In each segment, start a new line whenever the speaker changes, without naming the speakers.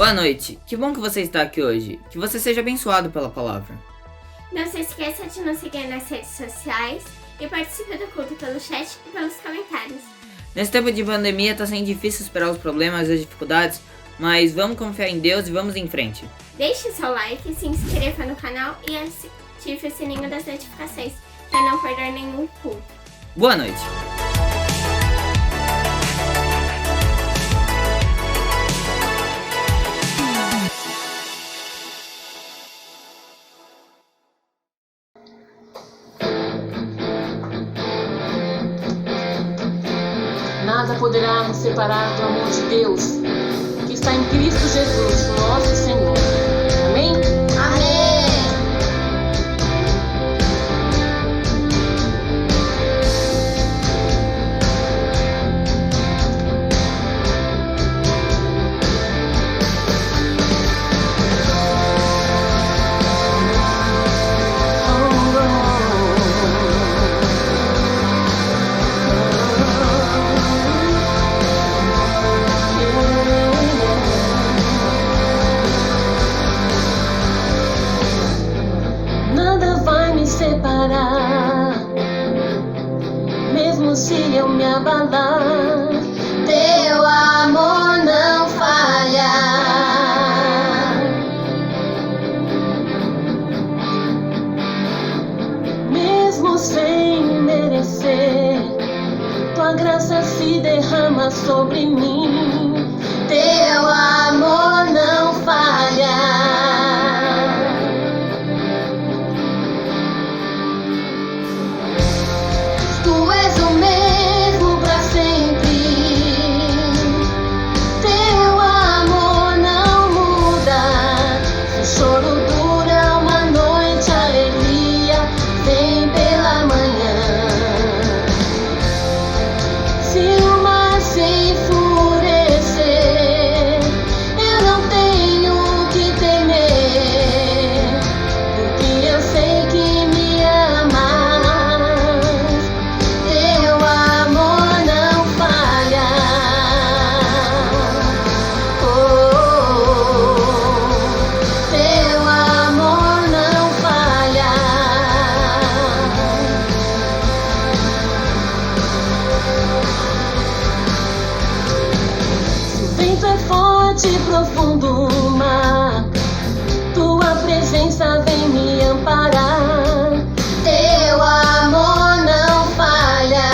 Boa noite, que bom que você está aqui hoje, que você seja abençoado pela palavra.
Não se esqueça de nos seguir nas redes sociais e participe do culto pelo chat e pelos comentários.
Nesse tempo de pandemia está sendo difícil superar os problemas e as dificuldades, mas vamos confiar em Deus e vamos em frente.
Deixe seu like, se inscreva no canal e ative o sininho das notificações para não perder nenhum culto.
Boa noite.
Nada poderá nos separar do amor de Deus, que está em Cristo Jesus, nosso Senhor. Amém?
Amém!
Separar, mesmo se eu me abalar, teu amor não falha. Mesmo sem merecer, tua graça se derrama sobre mim, teu amor não falha. Tu és o mesmo pra sempre, teu amor não muda. Se o choro dura uma noite, a alegria vem pela manhã. Se o mar se enfurecer, eu não tenho que temer, porque eu sei que me amas. Profundo mar, tua presença vem me amparar, teu amor não falha.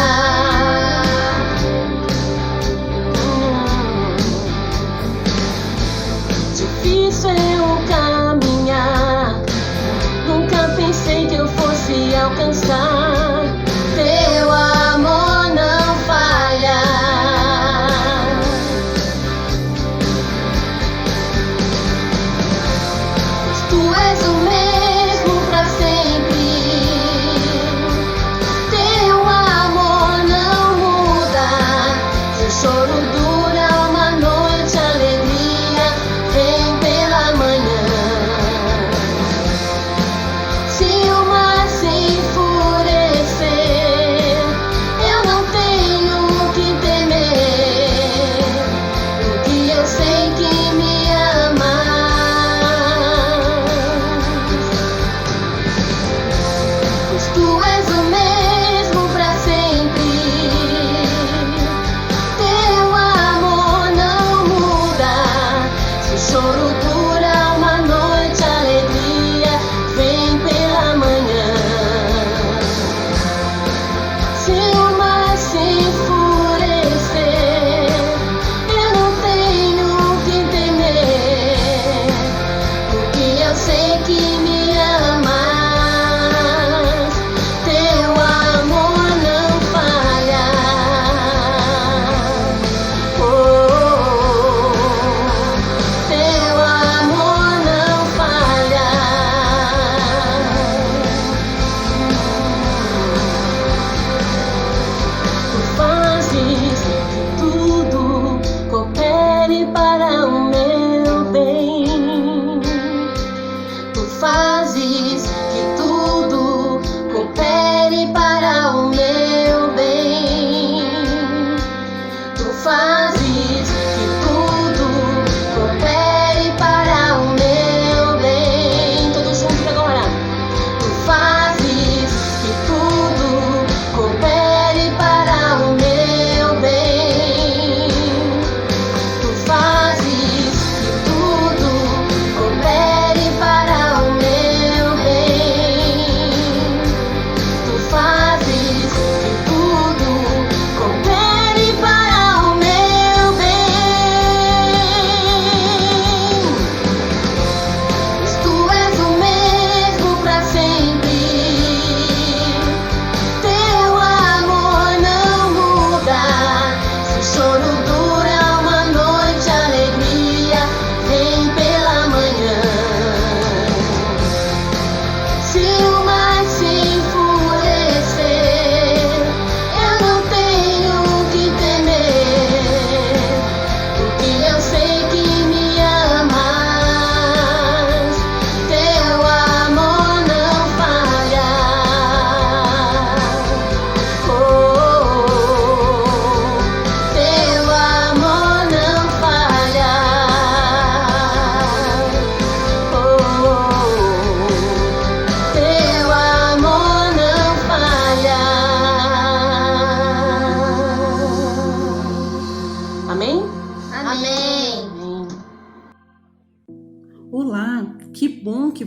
Difícil eu caminhar, nunca pensei que eu fosse alcançar, teu amor não falha. Tu és o mesmo pra sempre, teu amor não muda. Se o choro dura uma noite, a alegria vem pela manhã. Se o mar se enfurecer,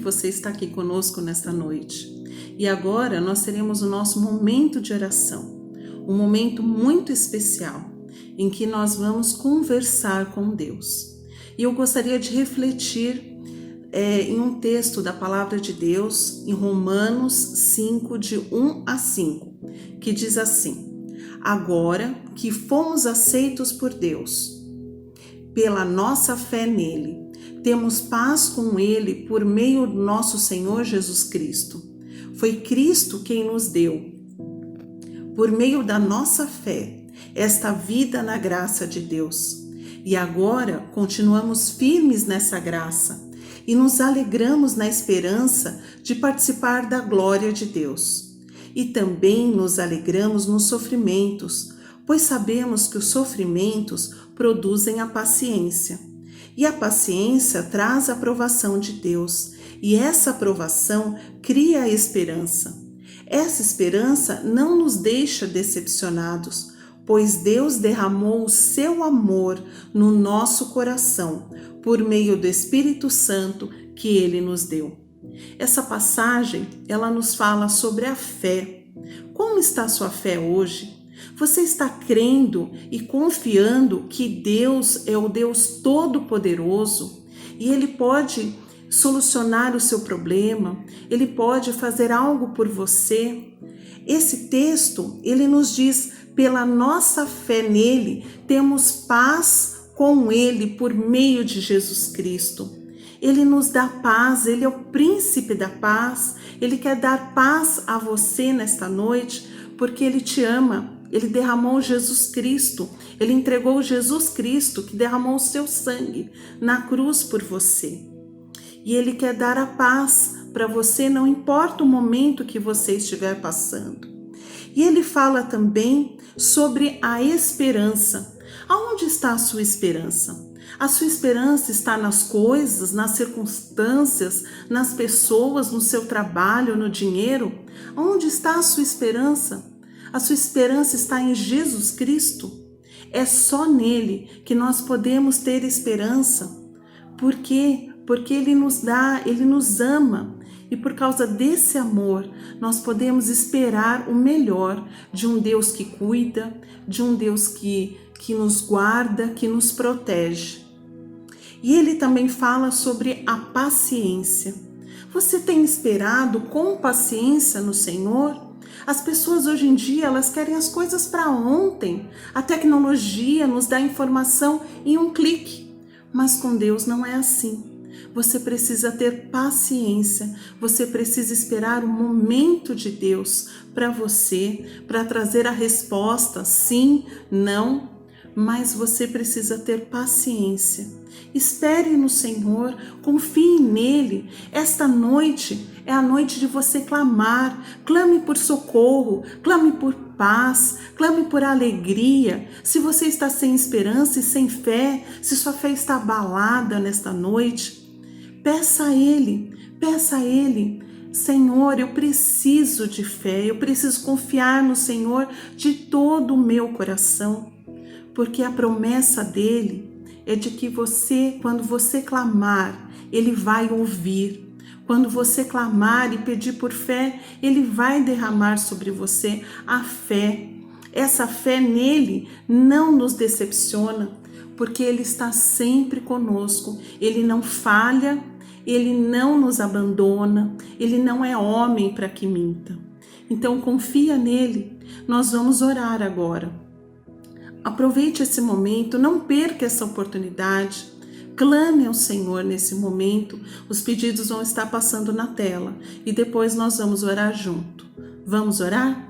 você está aqui conosco nesta noite. E agora nós teremos o nosso momento de oração, um momento muito especial, em que nós vamos conversar com Deus. E eu gostaria de refletir em um texto da Palavra de Deus, em Romanos 5, de 1 a 5, que diz assim: agora que fomos aceitos por Deus, pela nossa fé nele, temos paz com ele por meio do nosso Senhor Jesus Cristo. Foi Cristo quem nos deu, por meio da nossa fé, esta vida na graça de Deus. E agora continuamos firmes nessa graça e nos alegramos na esperança de participar da glória de Deus. E também nos alegramos nos sofrimentos, pois sabemos que os sofrimentos produzem a paciência. E a paciência traz a aprovação de Deus, e essa aprovação cria a esperança. Essa esperança não nos deixa decepcionados, pois Deus derramou o seu amor no nosso coração, por meio do Espírito Santo que Ele nos deu. Essa passagem, ela nos fala sobre a fé. Como está a sua fé hoje? Você está crendo e confiando que Deus é o Deus Todo-Poderoso e Ele pode solucionar o seu problema, Ele pode fazer algo por você? Esse texto, ele nos diz: pela nossa fé nele, temos paz com ele por meio de Jesus Cristo. Ele nos dá paz, ele é o príncipe da paz, ele quer dar paz a você nesta noite, porque ele te ama. Ele derramou Jesus Cristo, ele entregou Jesus Cristo, que derramou o seu sangue na cruz por você. E ele quer dar a paz para você, não importa o momento que você estiver passando. E ele fala também sobre a esperança. Aonde está a sua esperança? A sua esperança está nas coisas, nas circunstâncias, nas pessoas, no seu trabalho, no dinheiro? Onde está a sua esperança? A sua esperança está em Jesus Cristo. É só nele que nós podemos ter esperança. Por quê? Porque ele nos dá, ele nos ama. E por causa desse amor, nós podemos esperar o melhor de um Deus que cuida, de um Deus que nos guarda, que nos protege. E ele também fala sobre a paciência. Você tem esperado com paciência no Senhor? As pessoas hoje em dia, elas querem as coisas para ontem. A tecnologia nos dá informação em um clique. Mas com Deus não é assim. Você precisa ter paciência, você precisa esperar o momento de Deus para você, para trazer a resposta sim, não, mas você precisa ter paciência. Espere no Senhor, confie nele. Esta noite é a noite de você clamar. Clame por socorro, clame por paz, clame por alegria. Se você está sem esperança e sem fé, se sua fé está abalada nesta noite, peça a Ele, Senhor, eu preciso de fé, eu preciso confiar no Senhor de todo o meu coração, porque a promessa dEle é de que você, quando você clamar, Ele vai ouvir. Quando você clamar e pedir por fé, Ele vai derramar sobre você a fé. Essa fé nele não nos decepciona, porque Ele está sempre conosco, Ele não falha, Ele não nos abandona, Ele não é homem para que minta. Então confia nele. Nós vamos orar agora. Aproveite esse momento, não perca essa oportunidade. Clame ao Senhor nesse momento. Os pedidos vão estar passando na tela e depois nós vamos orar junto. Vamos orar?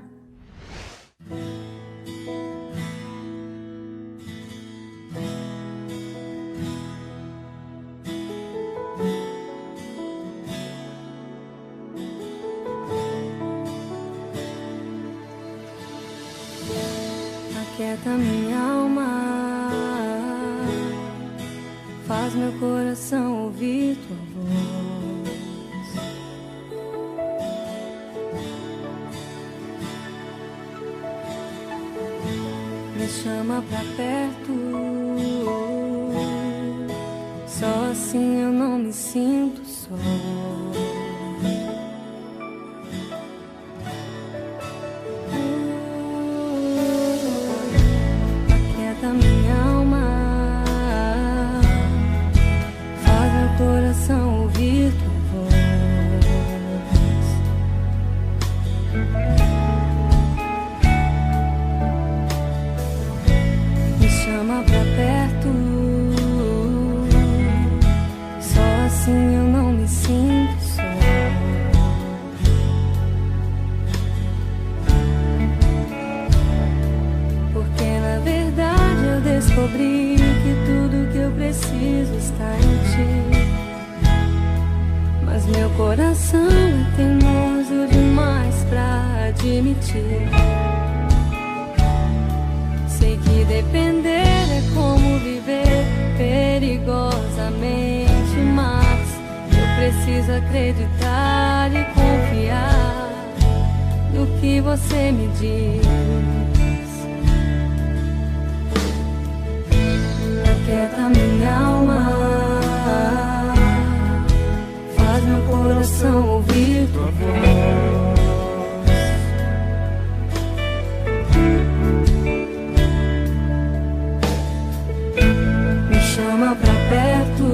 Aquieta minha alma, faz meu coração ouvir tua voz. Me chama pra perto, só assim eu não me sinto só. descobri que tudo que eu preciso está em ti. Mas meu coração é teimoso demais pra admitir. Sei que depender é como viver perigosamente, mas eu preciso acreditar e confiar no que você me diz. Aquieta minha alma, faz meu coração ouvir tua voz. Me chama pra perto,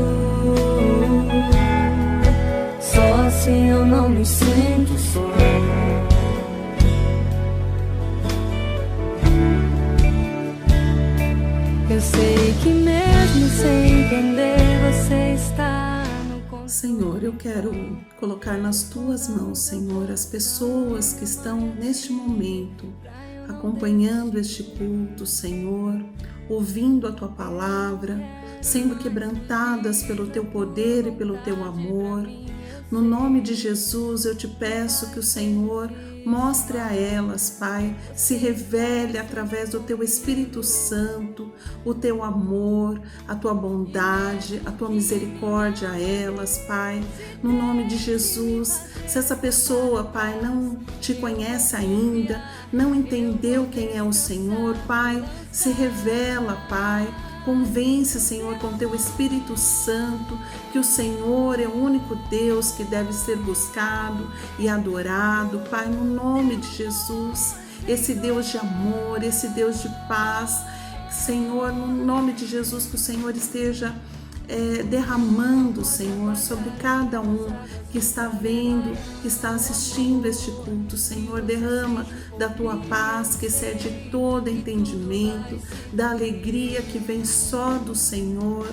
só assim eu não me sinto só. Eu sei que mesmo sem entender você está no controle.
Senhor, eu quero colocar nas tuas mãos, Senhor, as pessoas que estão neste momento acompanhando este culto, Senhor, ouvindo a tua palavra, sendo quebrantadas pelo teu poder e pelo teu amor. No nome de Jesus, eu te peço que o Senhor mostre a elas, Pai, se revele através do teu Espírito Santo, o teu amor, a tua bondade, a tua misericórdia a elas, Pai. No nome de Jesus, se essa pessoa, Pai, não te conhece ainda, não entendeu quem é o Senhor, Pai, se revela, Pai. Convence, Senhor, com teu Espírito Santo, que o Senhor é o único Deus que deve ser buscado e adorado, Pai, no nome de Jesus, esse Deus de amor, esse Deus de paz, Senhor, no nome de Jesus, que o Senhor esteja derramando, Senhor, sobre cada um que está vendo, que está assistindo este culto, Senhor, derrama da tua paz que excede todo entendimento, da alegria que vem só do Senhor.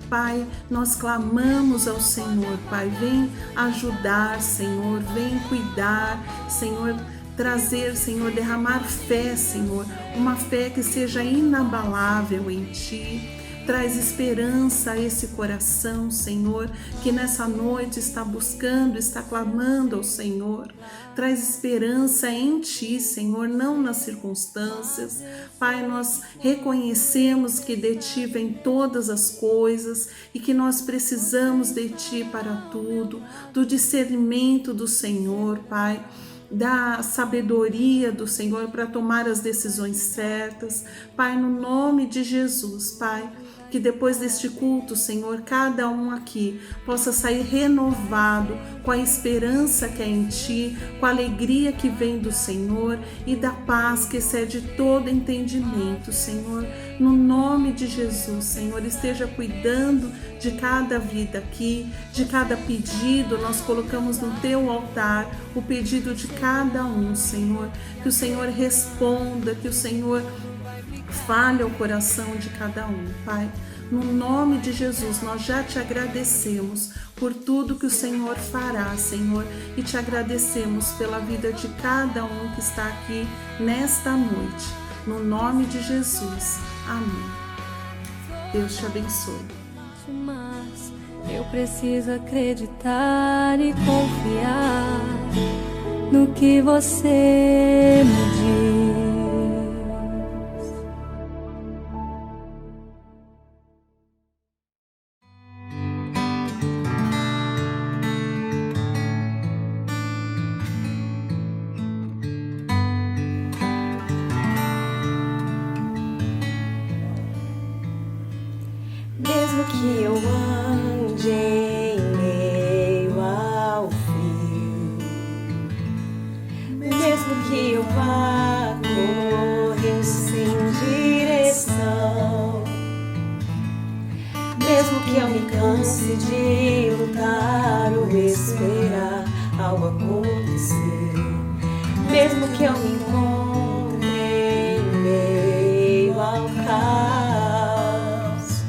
Pai, nós clamamos ao Senhor, Pai, vem ajudar, Senhor, vem cuidar, Senhor, trazer, Senhor, derramar fé, Senhor, uma fé que seja inabalável em Ti. Traz esperança a esse coração, Senhor, que nessa noite está buscando, está clamando ao Senhor. Traz esperança em Ti, Senhor, não nas circunstâncias. Pai, nós reconhecemos que de Ti vem todas as coisas e que nós precisamos de Ti para tudo, do discernimento do Senhor, Pai, da sabedoria do Senhor para tomar as decisões certas. Pai, no nome de Jesus, Pai, que depois deste culto, Senhor, cada um aqui possa sair renovado com a esperança que é em Ti, com a alegria que vem do Senhor e da paz que excede todo entendimento, Senhor. No nome de Jesus, Senhor, esteja cuidando de cada vida aqui, de cada pedido. Nós colocamos no Teu altar o pedido de cada um, Senhor. Que o Senhor responda, que o Senhor fale ao coração de cada um, Pai. No nome de Jesus, nós já Te agradecemos por tudo que o Senhor fará, Senhor, e Te agradecemos pela vida de cada um que está aqui nesta noite. No nome de Jesus. Amém. Deus te abençoe.
Mas eu preciso acreditar e confiar no que você me diz.
Mesmo que eu ande em meio ao frio, mesmo que eu vá correndo sem direção, mesmo que eu me canse de lutar ou esperar algo acontecer, mesmo que eu me encontre em meio ao caos,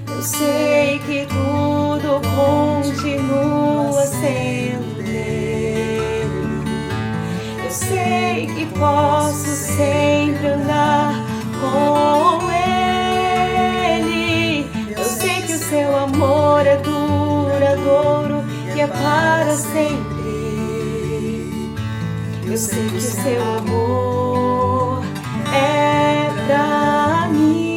eu sei que tudo continua sendo dele. Eu sei que posso sempre andar com ele. é para sempre. Eu sei que o seu amor é pra mim.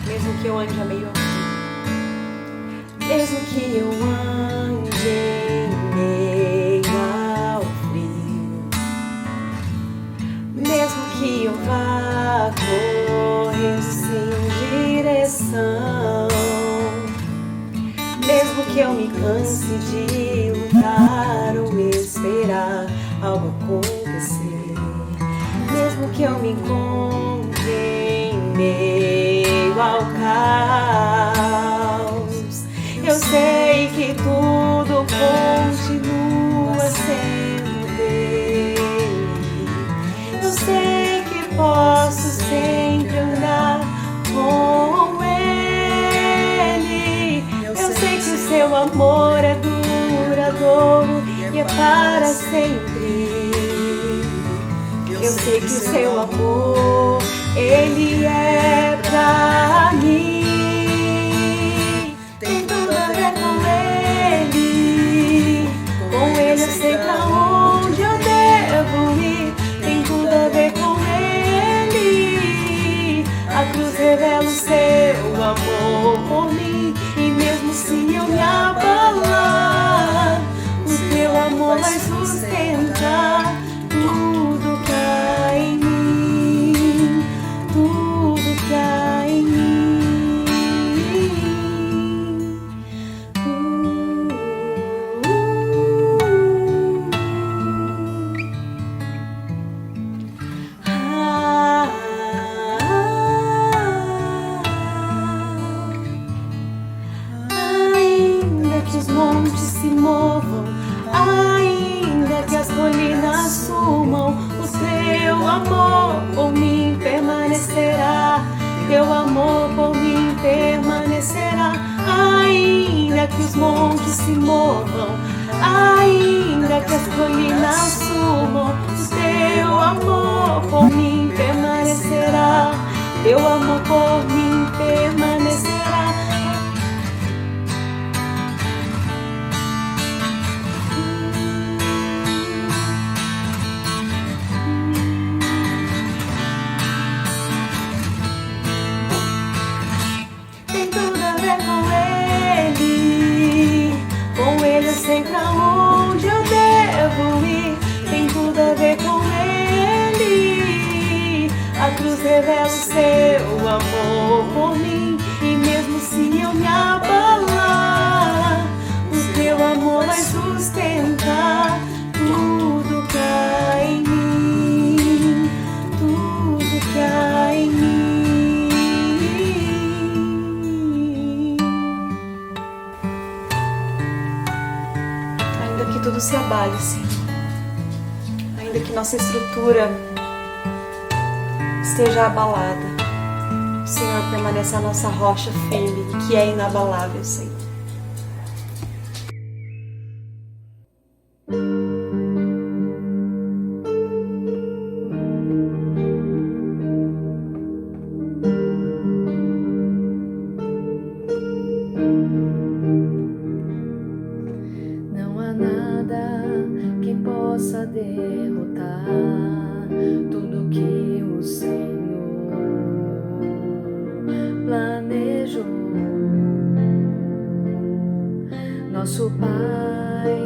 Mesmo que eu ande a meio frio, mesmo que eu ande em meio ao frio, mesmo que eu vá correndo sem direção, mesmo que eu me canse de lutar ou esperar algo acontecer, mesmo que eu me encontre em meio ao caos, eu sei que tudo continua sendo dele. Eu sei que posso sempre andar com ele. Eu sei que o seu amor é duradouro e é para sempre. Eu sei que o seu amor, ele é pra mim. Tem tudo a ver com ele. Com ele eu sei pra onde eu devo ir. Tem tudo a ver com ele. A cruz revela o seu amor por mim. E mesmo se eu me abalar, o teu amor vai sustentar tudo que há em mim, tudo que há em mim. Ainda que os montes se movam, ainda que as colinas sumam, o teu amor por mim permanecerá. Teu amor por mim permanecerá. Ainda que os montes se movam, ainda que as colinas sumam, o teu amor por mim permanecerá. Teu amor por mim permanecerá. Tem tudo a ver com ele eu sei pra onde eu devo ir. Tem tudo a ver com ele. A cruz revela o seu amor por mim. E mesmo se eu me abalar, o teu amor vai sustentar tudo que há em mim, tudo que há em mim. Ainda que tudo se abale, Senhor, ainda que nossa estrutura esteja abalada, o Senhor permaneça a nossa rocha firme, que é inabalável, Senhor.
Não há nada que possa derrotar tudo que o Senhor planejou. Nosso Pai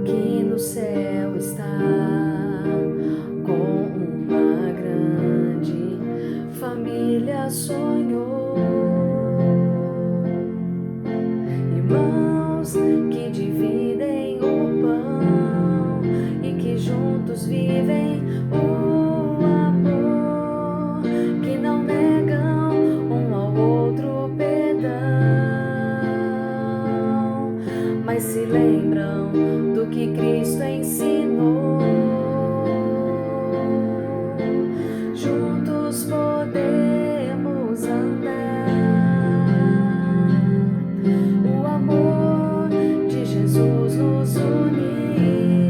que no céu está, com uma grande família sonhou. Irmãos que dividem o pão e que juntos vivem o amor, que não negam um ao outro perdão, mas se lembram do que Cristo ensinou. Juntos podemos andar. O amor de Jesus nos une.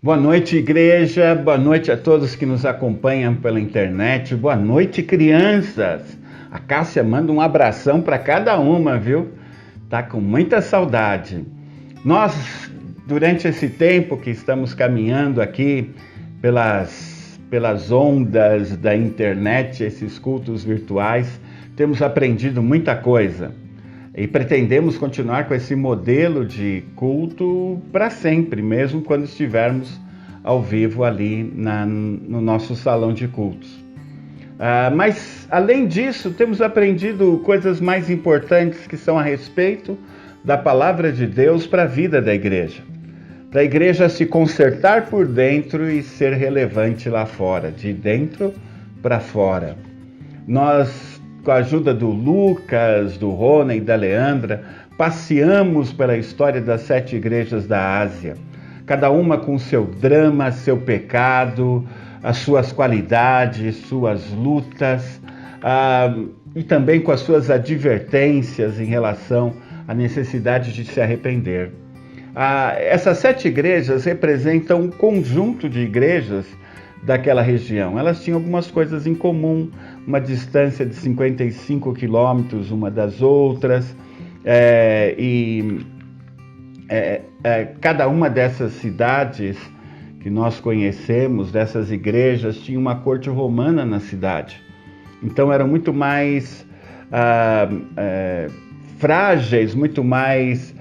Boa noite, igreja. Boa noite a todos que nos acompanham pela internet. Boa noite, crianças. A Cássia manda um abração para cada uma, viu? Tá com muita saudade. Nós, durante esse tempo que estamos caminhando aqui pelas ondas da internet, esses cultos virtuais, temos aprendido muita coisa. E pretendemos continuar com esse modelo de culto para sempre, mesmo quando estivermos ao vivo ali no nosso salão de cultos. Mas, além disso, temos aprendido coisas mais importantes que são a respeito da palavra de Deus para a vida da igreja. Para a igreja se consertar por dentro e ser relevante lá fora, de dentro para fora. Nós, com a ajuda do Lucas, do Rony e da Leandra, passeamos pela história das 7 igrejas da Ásia, cada uma com seu drama, seu pecado, as suas qualidades, suas lutas, e também com as suas advertências em relação à necessidade de se arrepender. Essas 7 igrejas representam um conjunto de igrejas daquela região. Elas tinham algumas coisas em comum, uma distância de 55 quilômetros uma das outras, cada uma dessas cidades que nós conhecemos, dessas igrejas, tinha uma corte romana na cidade. Então eram muito mais frágeis, muito mais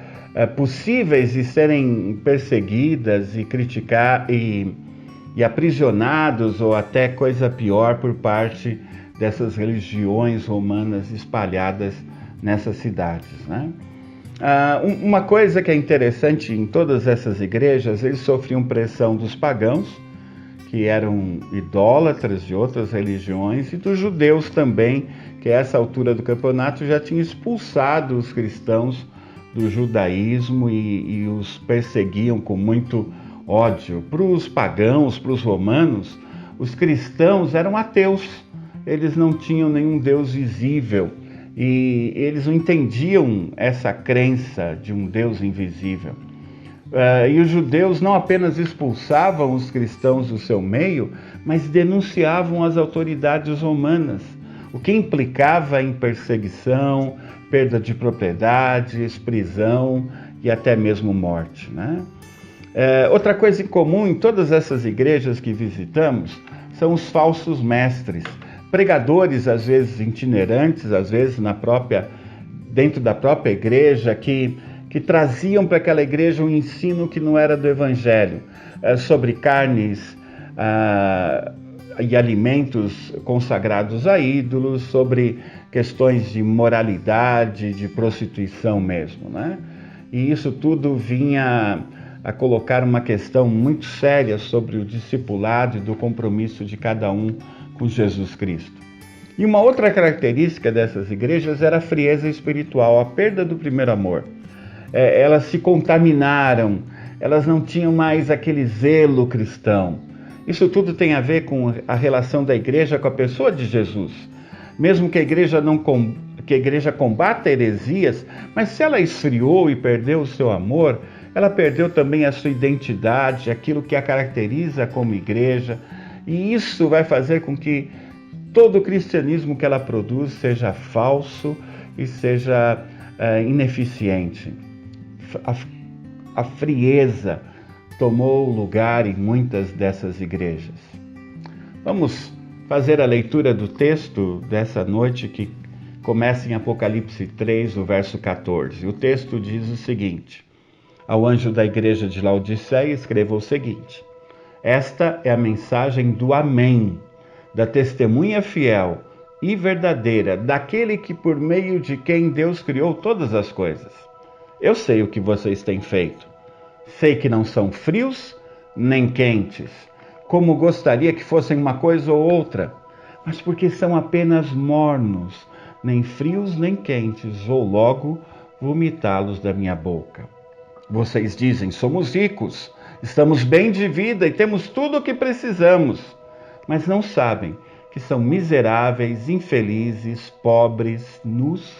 possíveis de serem perseguidas e criticar e aprisionados, ou até coisa pior, por parte dessas religiões romanas espalhadas nessas cidades, né? Uma coisa que é interessante em todas essas igrejas, eles sofriam pressão dos pagãos, que eram idólatras de outras religiões, e dos judeus também, que a essa altura do campeonato já tinham expulsado os cristãos do judaísmo e os perseguiam com muito ódio. Para os pagãos, para os romanos, os cristãos eram ateus, eles não tinham nenhum Deus visível e eles não entendiam essa crença de um Deus invisível. E os judeus não apenas expulsavam os cristãos do seu meio, mas denunciavam as autoridades romanas, o que implicava em perseguição, perda de propriedades, prisão e até mesmo morte, né? Outra coisa em comum em todas essas igrejas que visitamos são os falsos mestres, pregadores às vezes itinerantes, às vezes dentro da própria igreja, que traziam para aquela igreja um ensino que não era do evangelho, sobre carnes e alimentos consagrados a ídolos, sobre questões de moralidade, de prostituição mesmo, né? E isso tudo vinha a colocar uma questão muito séria sobre o discipulado e do compromisso de cada um com Jesus Cristo. E uma outra característica dessas igrejas era a frieza espiritual, a perda do primeiro amor. Elas se contaminaram, elas não tinham mais aquele zelo cristão. Isso tudo tem a ver com a relação da igreja com a pessoa de Jesus. Mesmo que a igreja combata heresias, mas se ela esfriou e perdeu o seu amor, ela perdeu também a sua identidade, aquilo que a caracteriza como igreja, e isso vai fazer com que todo o cristianismo que ela produz seja falso e seja ineficiente. A frieza tomou lugar em muitas dessas igrejas. Vamos fazer a leitura do texto dessa noite, que começa em Apocalipse 3, o verso 14. O texto diz o seguinte: ao anjo da igreja de Laodiceia escreva o seguinte: esta é a mensagem do Amém, da testemunha fiel e verdadeira, daquele que por meio de quem Deus criou todas as coisas. Eu sei o que vocês têm feito. Sei que não são frios nem quentes, como gostaria que fossem uma coisa ou outra, mas porque são apenas mornos, nem frios nem quentes, vou logo vomitá-los da minha boca. Vocês dizem: somos ricos, estamos bem de vida e temos tudo o que precisamos, mas não sabem que são miseráveis, infelizes, pobres, nus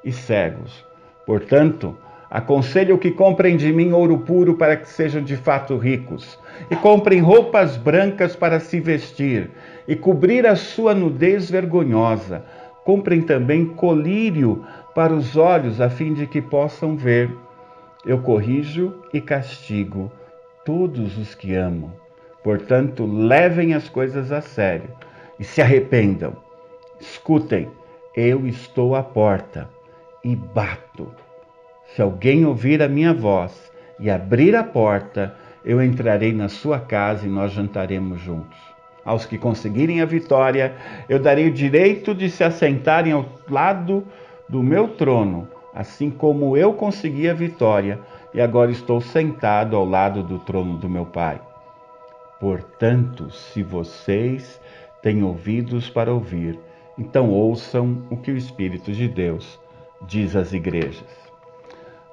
e cegos. Portanto, Aconselho que comprem de mim ouro puro para que sejam de fato ricos, e comprem roupas brancas para se vestir, e cobrir a sua nudez vergonhosa. Comprem também colírio para os olhos, a fim de que possam ver. Eu corrijo e castigo todos os que amo. Portanto, levem as coisas a sério e se arrependam. Escutem, eu estou à porta e bato. Se alguém ouvir a minha voz e abrir a porta, eu entrarei na sua casa e nós jantaremos juntos. Aos que conseguirem a vitória, eu darei o direito de se assentarem ao lado do meu trono, assim como eu consegui a vitória e agora estou sentado ao lado do trono do meu Pai. Portanto, se vocês têm ouvidos para ouvir, então ouçam o que o Espírito de Deus diz às igrejas.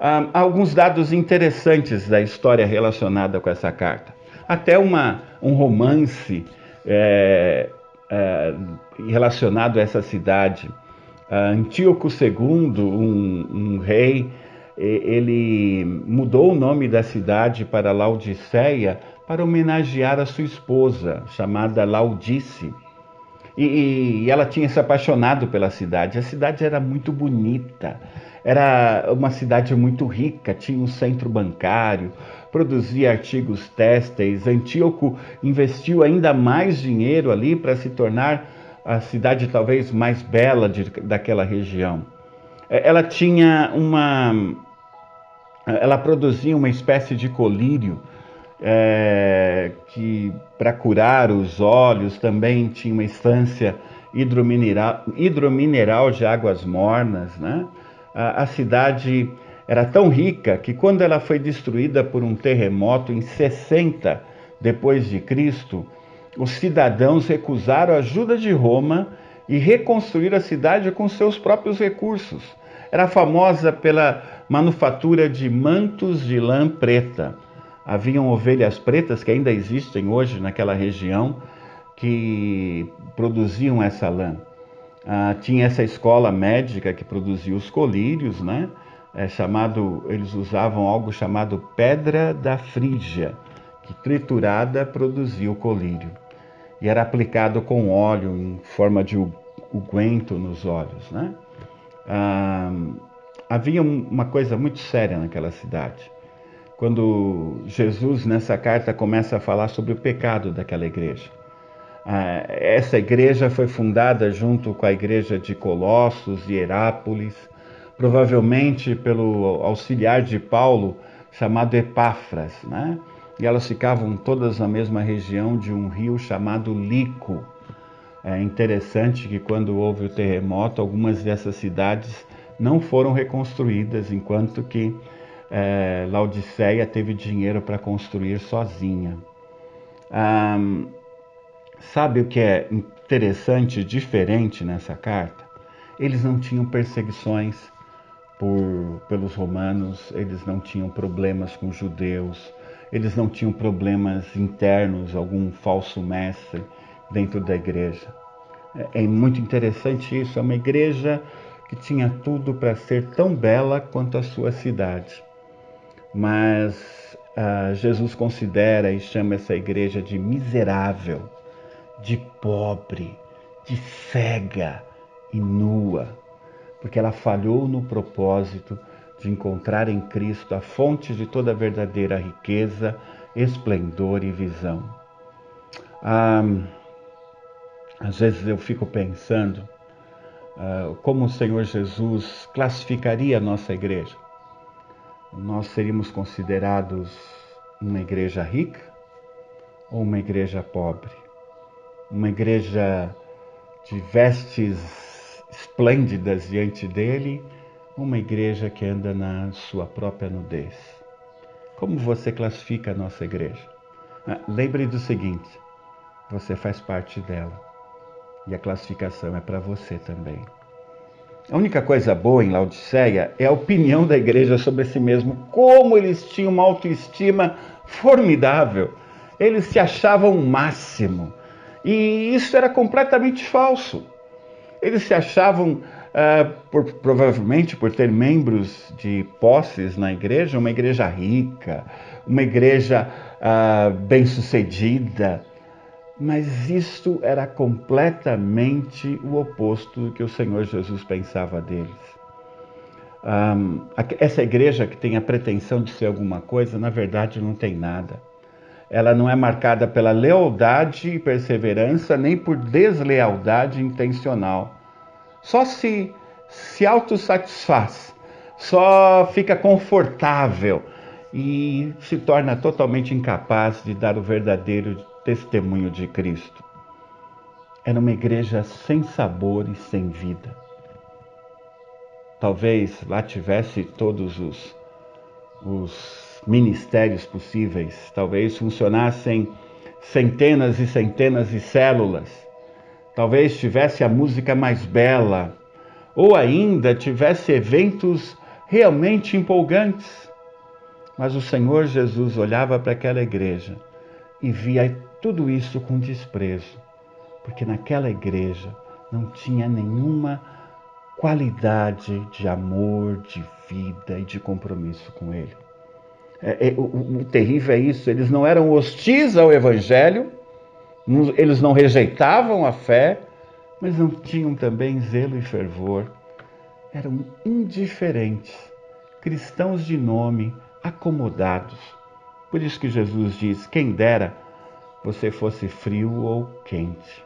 Há alguns dados interessantes da história relacionada com essa carta. Até um romance relacionado a essa cidade. Antíoco II, um rei, ele mudou o nome da cidade para Laodiceia para homenagear a sua esposa, chamada Laodice. E ela tinha se apaixonado pela cidade. A cidade era muito bonita, era uma cidade muito rica, tinha um centro bancário, produzia artigos têxteis. Antíoco investiu ainda mais dinheiro ali para se tornar a cidade talvez mais bela daquela região. Ela produzia uma espécie de colírio que para curar os olhos, também tinha uma estância hidromineral de águas mornas, né? A cidade era tão rica que quando ela foi destruída por um terremoto em 60 depois de Cristo, os cidadãos recusaram a ajuda de Roma e reconstruíram a cidade com seus próprios recursos. Era famosa pela manufatura de mantos de lã preta. Haviam ovelhas pretas que ainda existem hoje naquela região que produziam essa lã. Tinha essa escola médica que produzia os colírios, né? Eles usavam algo chamado pedra da Frígia, que triturada produzia o colírio. E era aplicado com óleo em forma de unguento nos olhos, né? Havia uma coisa muito séria naquela cidade. Quando Jesus, nessa carta, começa a falar sobre o pecado daquela igreja. Essa igreja foi fundada junto com a igreja de Colossos e Herápolis, provavelmente pelo auxiliar de Paulo, chamado Epáfras, né? E elas ficavam todas na mesma região de um rio chamado Lico. É interessante que quando houve o terremoto, algumas dessas cidades não foram reconstruídas, enquanto que Laodiceia teve dinheiro para construir sozinha. Sabe o que é interessante, diferente nessa carta? Eles não tinham perseguições pelos romanos, eles não tinham problemas com judeus, eles não tinham problemas internos, algum falso mestre dentro da igreja. É muito interessante isso, é uma igreja que tinha tudo para ser tão bela quanto a sua cidade. Mas Jesus considera e chama essa igreja de miserável, de pobre, de cega e nua, porque ela falhou no propósito de encontrar em Cristo a fonte de toda a verdadeira riqueza, esplendor e visão. Às vezes eu fico pensando como o Senhor Jesus classificaria a nossa igreja. Nós seríamos considerados uma igreja rica ou uma igreja pobre? Uma igreja de vestes esplêndidas diante dele, uma igreja que anda na sua própria nudez? Como você classifica a nossa igreja? Lembre do seguinte, você faz parte dela e a classificação é para você também. A única coisa boa em Laodiceia é a opinião da igreja sobre si mesmo, como eles tinham uma autoestima formidável, eles se achavam o máximo. E isso era completamente falso. Eles se achavam provavelmente por ter membros de posses na igreja, uma igreja rica, uma igreja bem-sucedida. Mas isto era completamente o oposto do que o Senhor Jesus pensava deles. Essa igreja que tem a pretensão de ser alguma coisa, na verdade não tem nada. Ela não é marcada pela lealdade e perseverança, nem por deslealdade intencional. Só se autossatisfaz, só fica confortável e se torna totalmente incapaz de dar o verdadeiro testemunho de Cristo. Era uma igreja sem sabor e sem vida. Talvez lá tivesse todos os ministérios possíveis, talvez funcionassem centenas e centenas de células, talvez tivesse a música mais bela, ou ainda tivesse eventos realmente empolgantes. Mas o Senhor Jesus olhava para aquela igreja e via tudo isso com desprezo, porque naquela igreja não tinha nenhuma qualidade de amor, de vida e de compromisso com Ele. O terrível é isso, eles não eram hostis ao Evangelho, eles não rejeitavam a fé, mas não tinham também zelo e fervor. Eram indiferentes, cristãos de nome, acomodados. Por isso que Jesus diz, quem dera você fosse frio ou quente.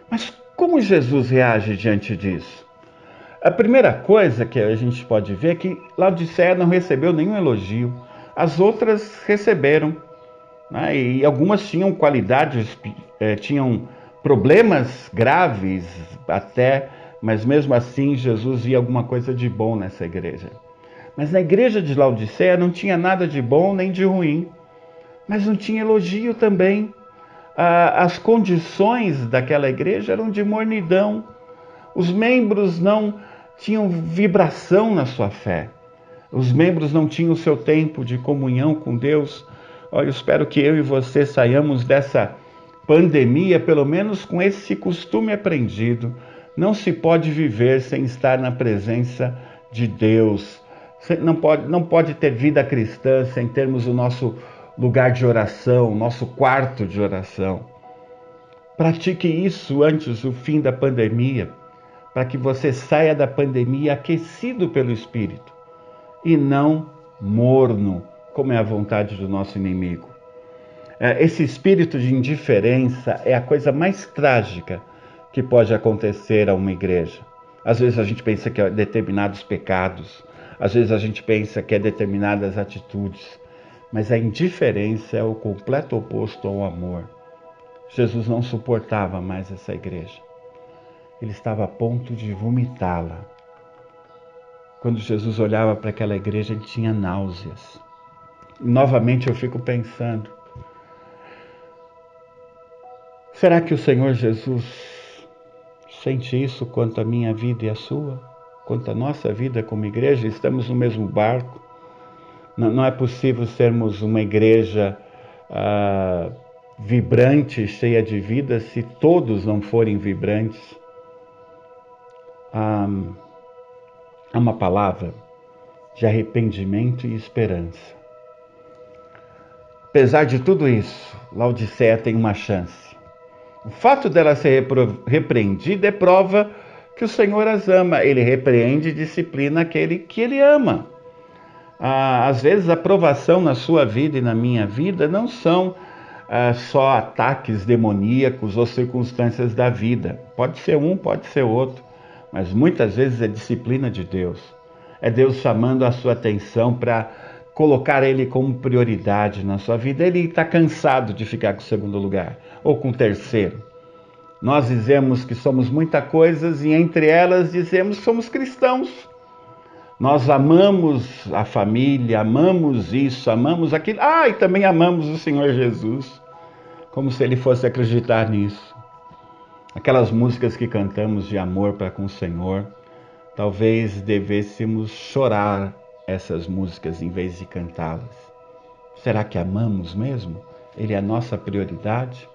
Mas como Jesus reage diante disso? A primeira coisa que a gente pode ver é que Laodiceia não recebeu nenhum elogio. As outras receberam, né? E algumas tinham qualidades, tinham problemas graves até, mas mesmo assim Jesus via alguma coisa de bom nessa igreja. Mas na igreja de Laodiceia não tinha nada de bom nem de ruim, mas não tinha elogio também. As condições daquela igreja eram de mornidão. Os membros não tinham vibração na sua fé. Os membros não tinham o seu tempo de comunhão com Deus. Olha, eu espero que eu e você saiamos dessa pandemia, pelo menos com esse costume aprendido. Não se pode viver sem estar na presença de Deus. Não pode ter vida cristã sem termos o nosso lugar de oração, o nosso quarto de oração. Pratique isso antes do fim da pandemia, para que você saia da pandemia aquecido pelo Espírito e não morno, como é a vontade do nosso inimigo. Esse espírito de indiferença é a coisa mais trágica que pode acontecer a uma igreja. Às vezes a gente pensa que é determinados pecados, às vezes a gente pensa que é determinadas atitudes, mas a indiferença é o completo oposto ao amor. Jesus não suportava mais essa igreja. Ele estava a ponto de vomitá-la. Quando Jesus olhava para aquela igreja, ele tinha náuseas. E novamente eu fico pensando, será que o Senhor Jesus sente isso quanto a minha vida e a sua? Quanto a nossa vida como igreja? Estamos no mesmo barco. Não é possível sermos uma igreja vibrante, cheia de vida, se todos não forem vibrantes. Há uma palavra de arrependimento e esperança. Apesar de tudo isso, Laodiceia tem uma chance. O fato dela ser repreendida é prova que o Senhor as ama. Ele repreende e disciplina aquele que Ele ama. Às vezes a provação na sua vida e na minha vida não são só ataques demoníacos ou circunstâncias da vida. Pode ser um, pode ser outro, mas muitas vezes é disciplina de Deus. É Deus chamando a sua atenção para colocar Ele como prioridade na sua vida. Ele está cansado de ficar com o segundo lugar ou com o terceiro. Nós dizemos que somos muita coisa e entre elas dizemos que somos cristãos. Nós amamos a família, amamos isso, amamos aquilo. E também amamos o Senhor Jesus, como se Ele fosse acreditar nisso. Aquelas músicas que cantamos de amor para com o Senhor, talvez devêssemos chorar essas músicas em vez de cantá-las. Será que amamos mesmo? Ele é a nossa prioridade?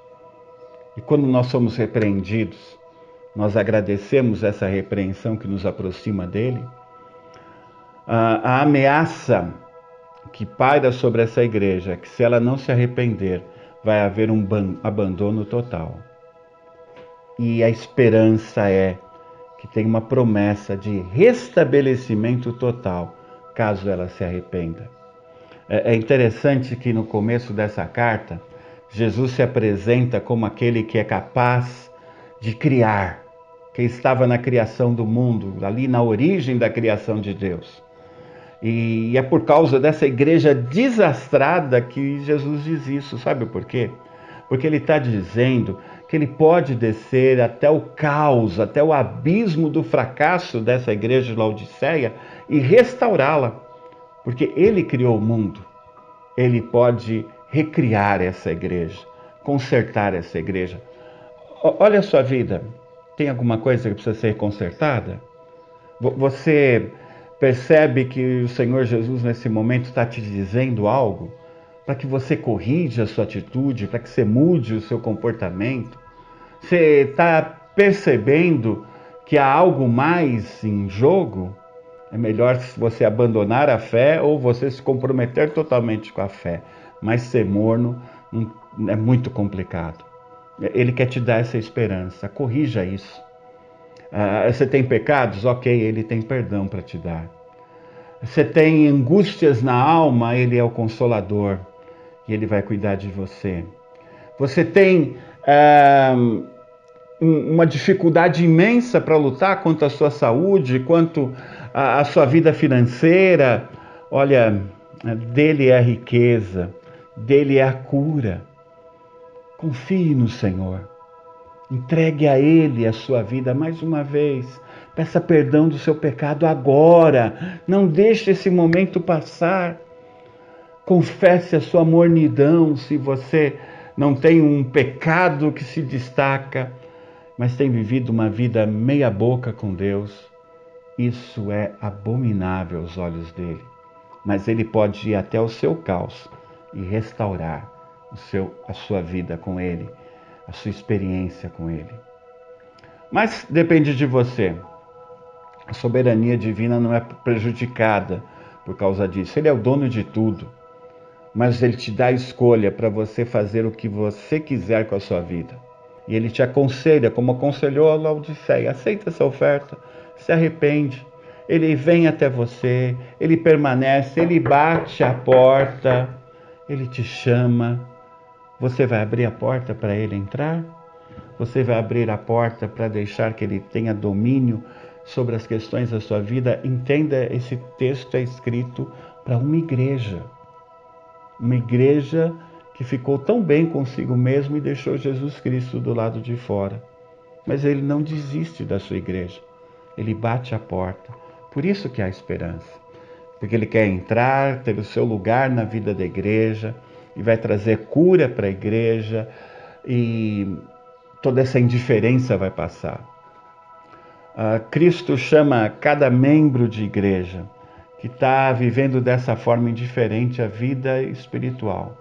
E quando nós somos repreendidos, Nós agradecemos essa repreensão que nos aproxima dele. A ameaça que paira sobre essa igreja, que se ela não se arrepender, vai haver um abandono total. E a esperança é que tem uma promessa de restabelecimento total, caso ela se arrependa. É interessante que no começo dessa carta, Jesus se apresenta como aquele que é capaz de criar, que estava na criação do mundo, ali na origem da criação de Deus. E é por causa dessa igreja desastrada que Jesus diz isso. Sabe por quê? Porque ele está dizendo que ele pode descer até o caos, até o abismo do fracasso dessa igreja de Laodiceia e restaurá-la. Porque ele criou o mundo. Ele pode recriar essa igreja, consertar essa igreja. Olha a sua vida. Tem alguma coisa que precisa ser consertada? Você percebe que o Senhor Jesus nesse momento está te dizendo algo para que você corrija a sua atitude, para que você mude o seu comportamento? Você está percebendo que há algo mais em jogo? É melhor você abandonar a fé ou você se comprometer totalmente com a fé. Mas ser morno é muito complicado. Ele quer te dar essa esperança. Corrija isso. Você tem pecados? Ok, ele tem perdão para te dar. Você tem angústias na alma? Ele é o Consolador e ele vai cuidar de você. Você tem uma dificuldade imensa para lutar quanto à sua saúde, quanto à sua vida financeira? Olha, dele é a riqueza, dele é a cura. Confie no Senhor. Entregue a Ele a sua vida mais uma vez. Peça perdão do seu pecado agora. Não deixe esse momento passar. Confesse a sua mornidão se você não tem um pecado que se destaca, mas tem vivido uma vida meia boca com Deus. Isso é abominável aos olhos dele. Mas ele pode ir até o seu caos e restaurar a sua vida com ele, a sua experiência com ele. Mas depende de você. A soberania divina não é prejudicada por causa disso. Ele é o dono de tudo. Mas ele te dá a escolha para você fazer o que você quiser com a sua vida. E ele te aconselha, como aconselhou a Laodiceia: aceita essa oferta, se arrepende. Ele vem até você, ele permanece, ele bate a porta, ele te chama. Você vai abrir a porta para ele entrar? Você vai abrir a porta para deixar que ele tenha domínio sobre as questões da sua vida? Entenda, esse texto é escrito para uma igreja. Uma igreja que ficou tão bem consigo mesmo e deixou Jesus Cristo do lado de fora. Mas ele não desiste da sua igreja. Ele bate a porta. Por isso que há esperança. Porque ele quer entrar, ter o seu lugar na vida da igreja, e vai trazer cura para a igreja, e toda essa indiferença vai passar. Cristo chama cada membro de igreja que está vivendo dessa forma indiferente a vida espiritual.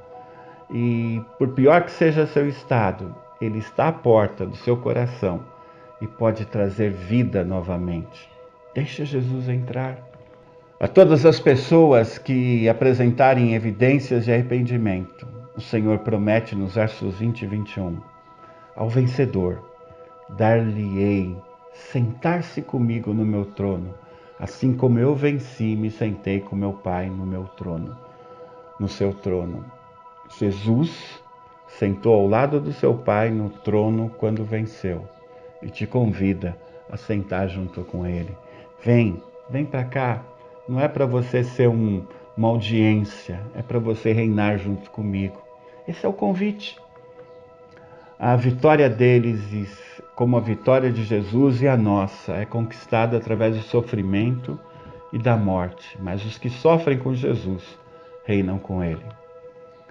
E por pior que seja seu estado, ele está à porta do seu coração e pode trazer vida novamente. Deixa Jesus entrar. A todas as pessoas que apresentarem evidências de arrependimento, o Senhor promete nos versos 20 e 21, ao vencedor, dar-lhe-ei sentar-se comigo no meu trono, assim como eu venci e me sentei com meu Pai no meu trono, no seu trono. Jesus sentou ao lado do seu Pai no trono quando venceu e te convida a sentar junto com ele. Vem para cá. Não é para você ser uma audiência, é para você reinar junto comigo. Esse é o convite. A vitória deles, como a vitória de Jesus e a nossa, é conquistada através do sofrimento e da morte. Mas os que sofrem com Jesus reinam com ele.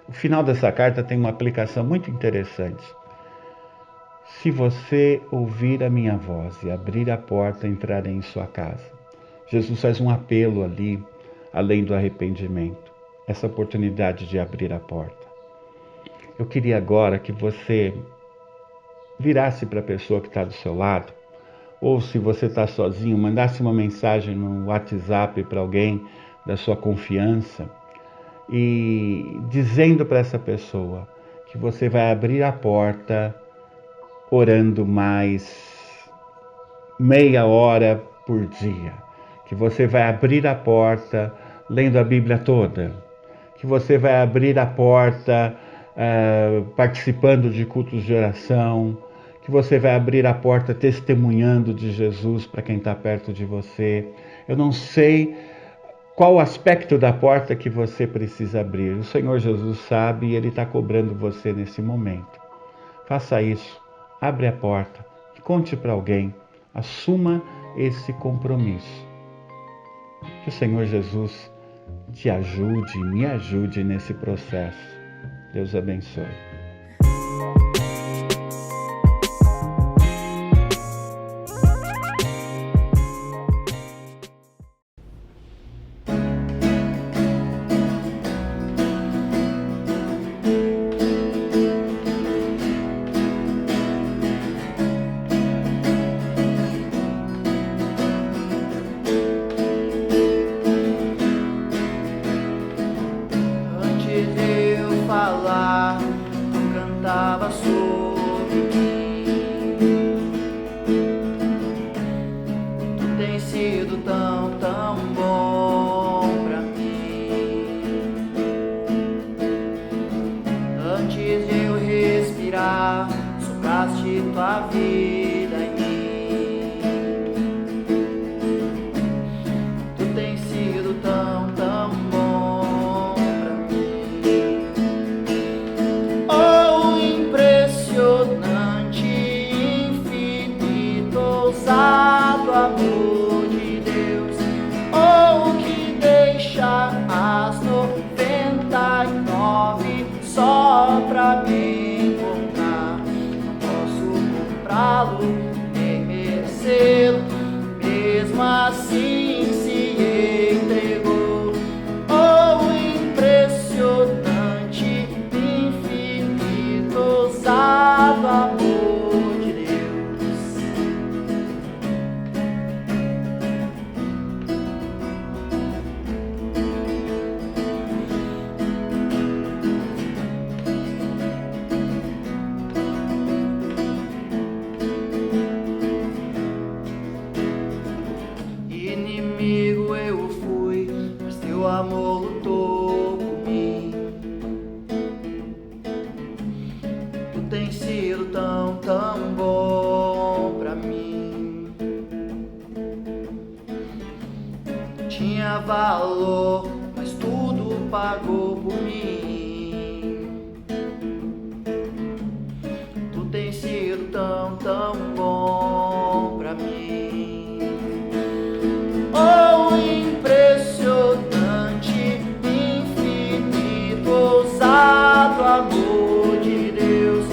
O final dessa carta tem uma aplicação muito interessante. Se você ouvir a minha voz e abrir a porta, entrarei em sua casa. Jesus faz um apelo ali, além do arrependimento, essa oportunidade de abrir a porta. Eu queria agora que você virasse para a pessoa que está do seu lado ou se você está sozinho, mandasse uma mensagem no WhatsApp para alguém da sua confiança e dizendo para essa pessoa que você vai abrir a porta orando mais meia hora por dia, que você vai abrir a porta lendo a Bíblia toda, que você vai abrir a porta participando de cultos de oração, que você vai abrir a porta testemunhando de Jesus para quem está perto de você. Eu não sei qual o aspecto da porta que você precisa abrir. O Senhor Jesus sabe e Ele está cobrando você nesse momento. Faça isso, abre a porta e conte para alguém, assuma esse compromisso. Que o Senhor Jesus te ajude, me ajude nesse processo. Deus abençoe.
Cantava sobre mim. Tu tens sido tão, tão bom pra mim. Antes de eu respirar, sopraste tua vida em mim. Tu tens sido tão, tão bom pra mim. Ousado amor de Deus, ou que deixa as 99 só pra me encontrar. Não posso comprá-lo nem merecê-lo, mesmo assim se entregou. Oh, impressionante, infinito, ousado amor. Inimigo eu fui, mas teu amor lutou por mim. Tu tens sido tão, tão bom pra mim. Tinha valor, mas tudo pagou por mim. Tu tens sido tão, tão bom pra mim. Oh, impressionante, infinito, ousado amor de Deus,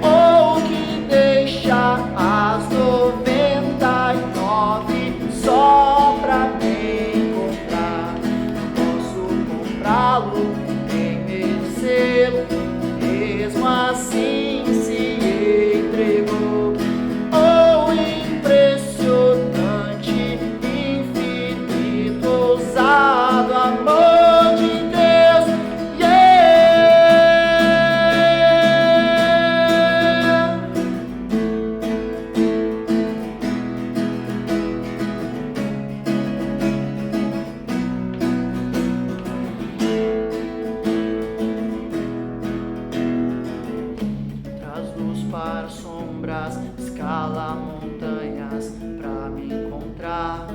oh, que deixa as 99 só pra me encontrar. Não posso comprá-lo nem merecê-lo, mesmo assim se entregou. Oh, impressionante, ousado amor de Deus, yeah! Traz luz para sombras, escala montanhas pra me encontrar.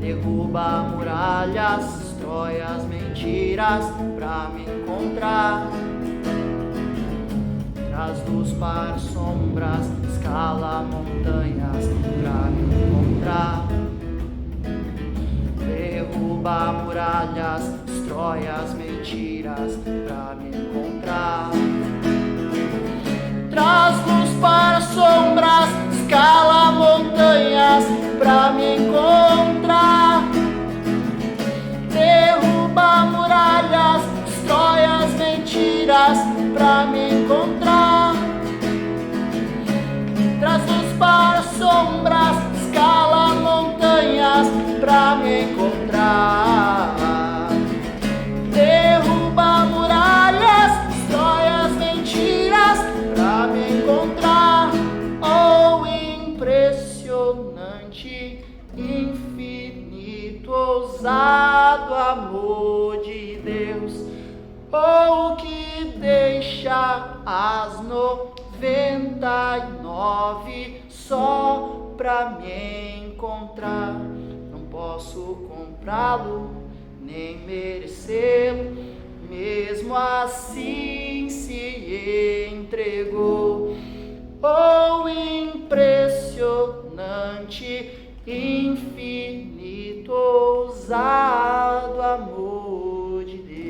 Derruba muralhas, destrói as mentiras pra me encontrar. Traz luz para sombras, escala montanhas pra me encontrar. Derruba muralhas, destrói as mentiras pra me encontrar. Traz luz para sombras, escala montanhas pra me encontrar. Derruba muralhas, destrói as mentiras pra me encontrar. Traz luz para do amor de Deus, ou que deixa as 99 só pra me encontrar. Não posso comprá-lo, nem merecê-lo, mesmo assim se entregou. Oh, impressionante, infinito, ousado amor de Deus.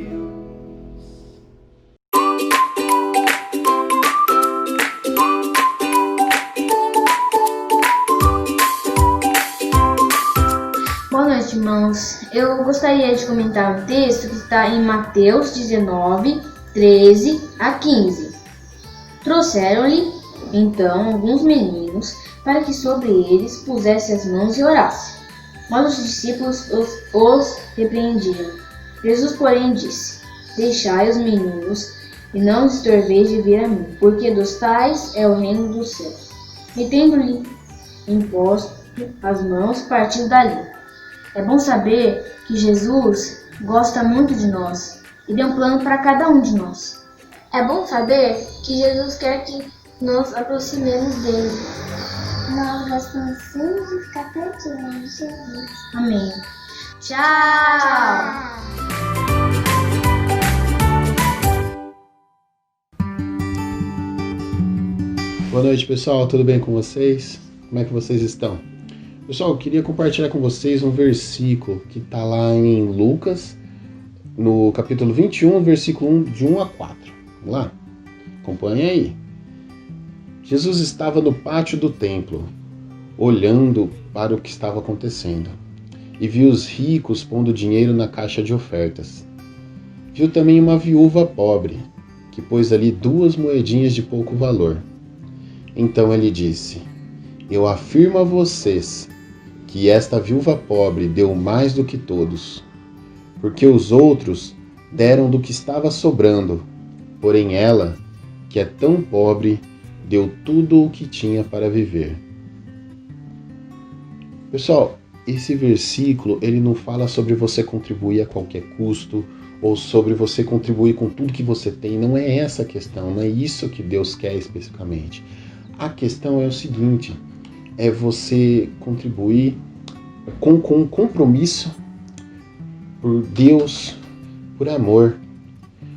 Boa noite, irmãos. Eu gostaria de comentar um texto que está em Mateus 19, 13 a 15. Trouxeram-lhe, então, alguns meninos, para que sobre eles pusesse as mãos e orasse. Mas os discípulos os repreendiam. Jesus, porém, disse: Deixai os meninos, e não os estorveis de vir a mim, porque dos tais é o reino dos céus. E tendo-lhe imposto as mãos, partiu dali. É bom saber que Jesus gosta muito de nós e deu um plano para cada um de nós. É bom saber que Jesus quer que nos aproximemos dele.
Nós gostamos sim de ficar pertinho de Jesus.
Amém. Tchau!
Boa noite, pessoal. Tudo bem com vocês? Como é que vocês estão? Pessoal, eu queria compartilhar com vocês um versículo que está lá em Lucas, no capítulo 21, versículo 1, de 1 a 4. Vamos lá? Acompanhe aí. Jesus estava no pátio do templo, olhando para o que estava acontecendo, e viu os ricos pondo dinheiro na caixa de ofertas. Viu também uma viúva pobre, que pôs ali 2 moedinhas de pouco valor. Então ele disse: Eu afirmo a vocês que esta viúva pobre deu mais do que todos, porque os outros deram do que estava sobrando, porém ela, que é tão pobre, deu tudo o que tinha para viver. Pessoal, esse versículo, ele não fala sobre você contribuir a qualquer custo, ou sobre você contribuir com tudo que você tem. Não é essa a questão, não é isso que Deus quer especificamente. A questão é o seguinte: é você contribuir com um compromisso por Deus, por amor.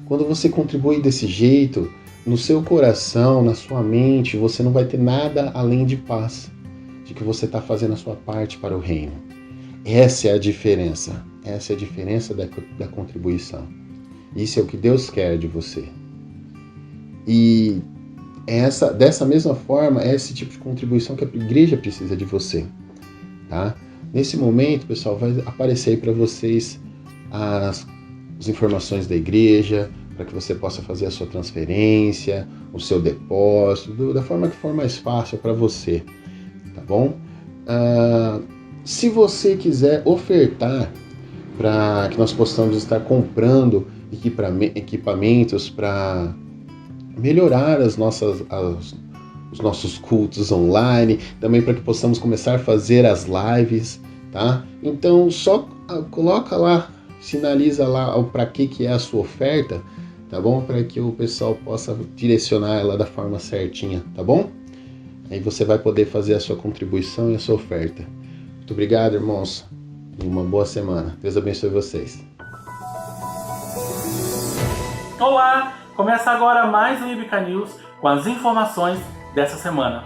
Quando você contribui desse jeito, no seu coração, na sua mente, você não vai ter nada além de paz, de que você está fazendo a sua parte para o reino. Essa é a diferença. Essa é a diferença da contribuição. Isso é o que Deus quer de você. E dessa mesma forma, é esse tipo de contribuição que a igreja precisa de você. Tá? Nesse momento, pessoal, vai aparecer aí para vocês as informações da igreja, para que você possa fazer a sua transferência, o seu depósito, da forma que for mais fácil para você, tá bom? Se você quiser ofertar para que nós possamos estar comprando equipamentos para melhorar os nossos cultos online, também para que possamos começar a fazer as lives, tá? Então só coloca lá, sinaliza lá para que é a sua oferta, tá bom? Para que o pessoal possa direcionar ela da forma certinha, tá bom? Aí você vai poder fazer a sua contribuição e a sua oferta. Muito obrigado, irmãos, e uma boa semana. Deus abençoe vocês.
Olá! Começa agora mais um Ibica News com as informações dessa semana.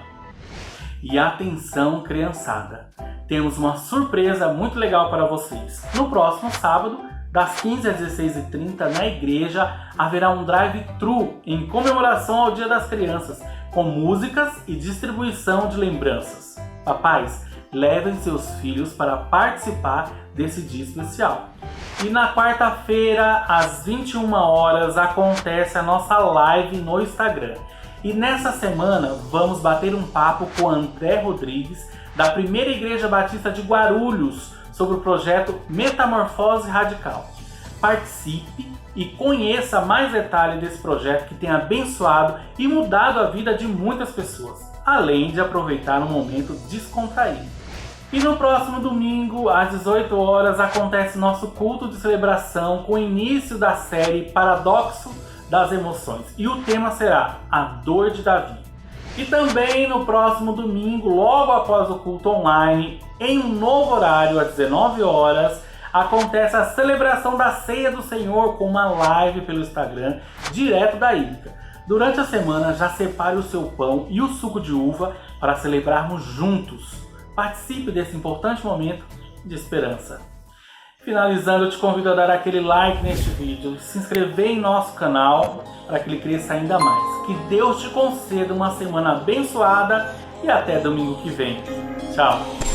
E atenção, criançada! Temos uma surpresa muito legal para vocês. No próximo sábado, das 15 às 16h30, na igreja, haverá um drive-thru em comemoração ao Dia das Crianças, com músicas e distribuição de lembranças. Papais, levem seus filhos para participar desse dia especial. E na quarta-feira, às 21 horas, acontece a nossa live no Instagram. E nessa semana, vamos bater um papo com André Rodrigues, da Primeira Igreja Batista de Guarulhos, sobre o projeto Metamorfose Radical. Participe e conheça mais detalhes desse projeto que tem abençoado e mudado a vida de muitas pessoas, além de aproveitar um momento descontraído. E no próximo domingo, às 18 horas, acontece nosso culto de celebração com o início da série Paradoxo das Emoções. E o tema será A Dor de Davi. E também no próximo domingo, logo após o culto online, em um novo horário, às 19 horas, acontece a celebração da Ceia do Senhor com uma live pelo Instagram, direto da Íbica. Durante a semana, já separe o seu pão e o suco de uva para celebrarmos juntos. Participe desse importante momento de esperança. Finalizando, eu te convido a dar aquele like neste vídeo, se inscrever em nosso canal para que ele cresça ainda mais. Que Deus te conceda uma semana abençoada e até domingo que vem. Tchau!